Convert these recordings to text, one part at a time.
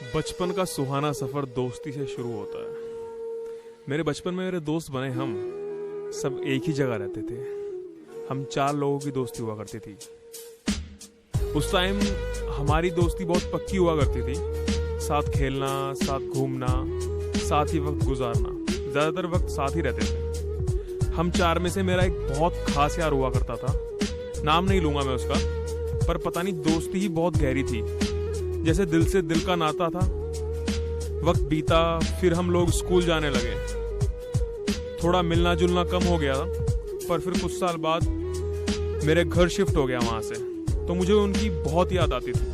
बचपन का सुहाना सफर दोस्ती से शुरू होता है। मेरे बचपन में मेरे दोस्त बने हम सब एक ही जगह रहते थे। हम 4 लोगों की दोस्ती हुआ करती थी। उस टाइम हमारी दोस्ती बहुत पक्की हुआ करती थी। साथ खेलना, साथ घूमना, साथ ही वक्त गुजारना, ज़्यादातर वक्त साथ ही रहते थे। हम 4 में से मेरा एक बहुत खास यार हुआ करता था। नाम नहीं लूंगा मैं उसका, पर पता नहीं दोस्ती ही बहुत गहरी थी, जैसे दिल से दिल का नाता था। वक्त बीता, फिर हम लोग स्कूल जाने लगे। थोड़ा मिलना जुलना कम हो गया, पर फिर कुछ साल बाद मेरे घर शिफ्ट हो गया वहां से, तो मुझे उनकी बहुत याद आती थी,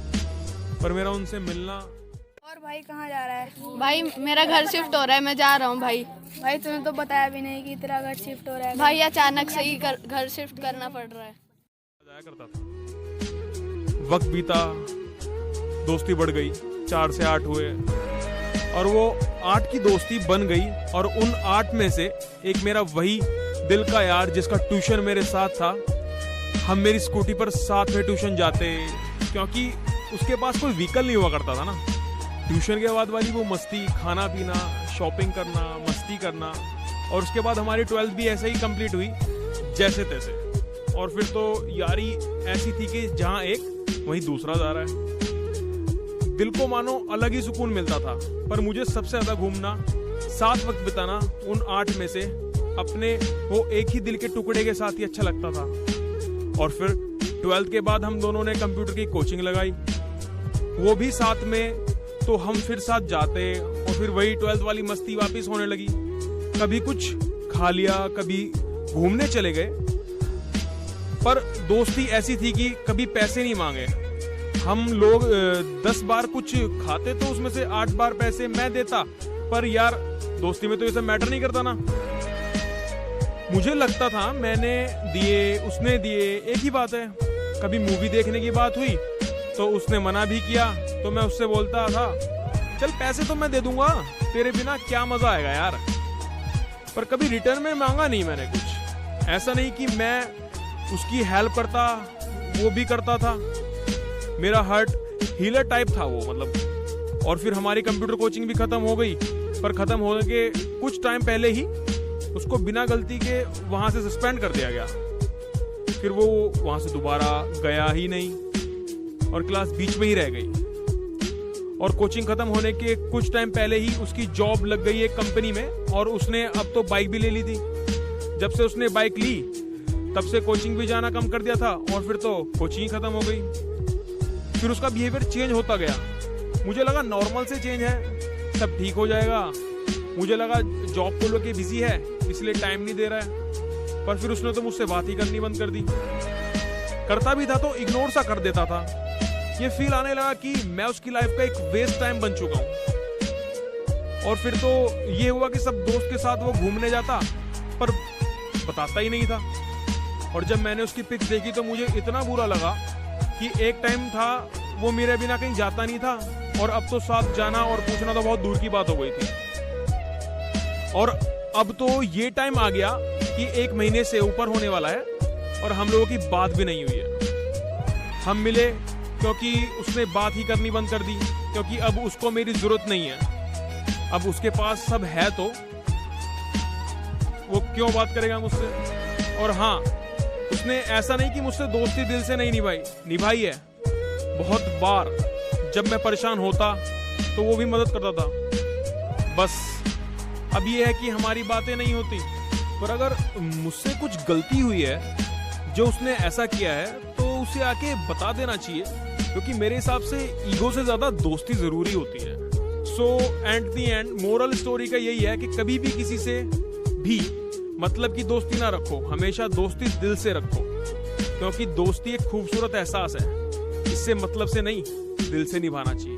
पर मेरा उनसे मिलना। और भाई कहाँ जा रहा है? भाई मेरा घर शिफ्ट हो रहा है, मैं जा रहा हूँ भाई। भाई तूने तो बताया भी नहीं कि तेरा घर शिफ्ट हो रहा है। भाई अचानक से ही घर शिफ्ट करना पड़ रहा है। जाया करता था, वक्त बीता, दोस्ती बढ़ गई, 4 से 8 हुए, और वो 8 की दोस्ती बन गई। और उन 8 में से एक मेरा वही दिल का यार जिसका ट्यूशन मेरे साथ था। हम मेरी स्कूटी पर साथ में ट्यूशन जाते, क्योंकि उसके पास कोई व्हीकल नहीं हुआ करता था ना। ट्यूशन के बाद वाली वो मस्ती, खाना पीना, शॉपिंग करना, मस्ती करना, और उसके बाद हमारी 12th भी ऐसे ही कंप्लीट हुई जैसे तैसे। और फिर तो यारी ऐसी थी कि जहाँ एक वहीं दूसरा जा रहा है। दिल को मानो अलग ही सुकून मिलता था। पर मुझे सबसे ज्यादा घूमना, साथ वक्त बिताना उन 8 में से अपने वो एक ही दिल के टुकड़े के साथ ही अच्छा लगता था। और फिर 12th के बाद हम दोनों ने कंप्यूटर की कोचिंग लगाई, वो भी साथ में, तो हम फिर साथ जाते, और फिर वही 12th वाली मस्ती वापस होने लगी। कभी कुछ खा लिया, कभी घूमने चले गए। पर दोस्ती ऐसी थी कि कभी पैसे नहीं मांगे। हम लोग 10 बार कुछ खाते तो उसमें से 8 बार पैसे मैं देता। पर यार दोस्ती में तो ये सब मैटर नहीं करता ना। मुझे लगता था मैंने दिए, उसने दिए, एक ही बात है। कभी मूवी देखने की बात हुई तो उसने मना भी किया, तो मैं उससे बोलता था चल पैसे तो मैं दे दूंगा, तेरे बिना क्या मजा आएगा यार। पर कभी रिटर्न में मांगा नहीं मैंने कुछ। ऐसा नहीं कि मैं उसकी हेल्प करता, वो भी करता था। मेरा हार्ट हीलर टाइप था वो, मतलब। और फिर हमारी कंप्यूटर कोचिंग भी खत्म हो गई, पर खत्म होने के कुछ टाइम पहले ही उसको बिना गलती के वहां से सस्पेंड कर दिया गया। फिर वो वहां से दोबारा गया ही नहीं, और क्लास बीच में ही रह गई। और कोचिंग खत्म होने के कुछ टाइम पहले ही उसकी जॉब लग गई एक कंपनी में, और उसने अब तो बाइक भी ले ली थी। जब से उसने बाइक ली तब से कोचिंग भी जाना कम कर दिया था, और फिर तो कोचिंग खत्म हो गई। फिर उसका बिहेवियर चेंज होता गया। मुझे लगा नॉर्मल से चेंज है, सब ठीक हो जाएगा। मुझे लगा जॉब को लेके बिजी है, इसलिए टाइम नहीं दे रहा है। पर फिर उसने तो मुझसे बात ही करनी बंद कर दी। करता भी था तो इग्नोर सा कर देता था। ये फील आने लगा कि मैं उसकी लाइफ का एक वेस्ट टाइम बन चुका हूँ। और फिर तो ये हुआ कि सब दोस्त के साथ वो घूमने जाता, पर बताता ही नहीं था। और जब मैंने उसकी पिक्स देखी तो मुझे इतना बुरा लगा कि एक टाइम था वो मेरे बिना कहीं जाता नहीं था, और अब तो साथ जाना और पूछना तो बहुत दूर की बात हो गई थी। और अब तो ये टाइम आ गया कि 1 महीने से ऊपर होने वाला है और हम लोगों की बात भी नहीं हुई है। हम मिले क्योंकि उसने बात ही करनी बंद कर दी, क्योंकि अब उसको मेरी जरूरत नहीं है। अब उसके पास सब है तो वो क्यों बात करेगा मुझसे। और हाँ, उसने ऐसा नहीं कि मुझसे दोस्ती दिल से नहीं निभाई है। बहुत बार जब मैं परेशान होता तो वो भी मदद करता था। बस अब ये है कि हमारी बातें नहीं होती। पर अगर मुझसे कुछ गलती हुई है, जो उसने ऐसा किया है, तो उसे आके बता देना चाहिए, क्योंकि मेरे हिसाब से ईगो से ज्यादा दोस्ती जरूरी होती है। So at the end moral story का यही है कि कभी भी किसी से भी मतलब की दोस्ती ना रखो, हमेशा दोस्ती दिल से रखो। क्योंकि दोस्ती एक खूबसूरत एहसास है, इससे मतलब से नहीं, दिल से निभाना चाहिए।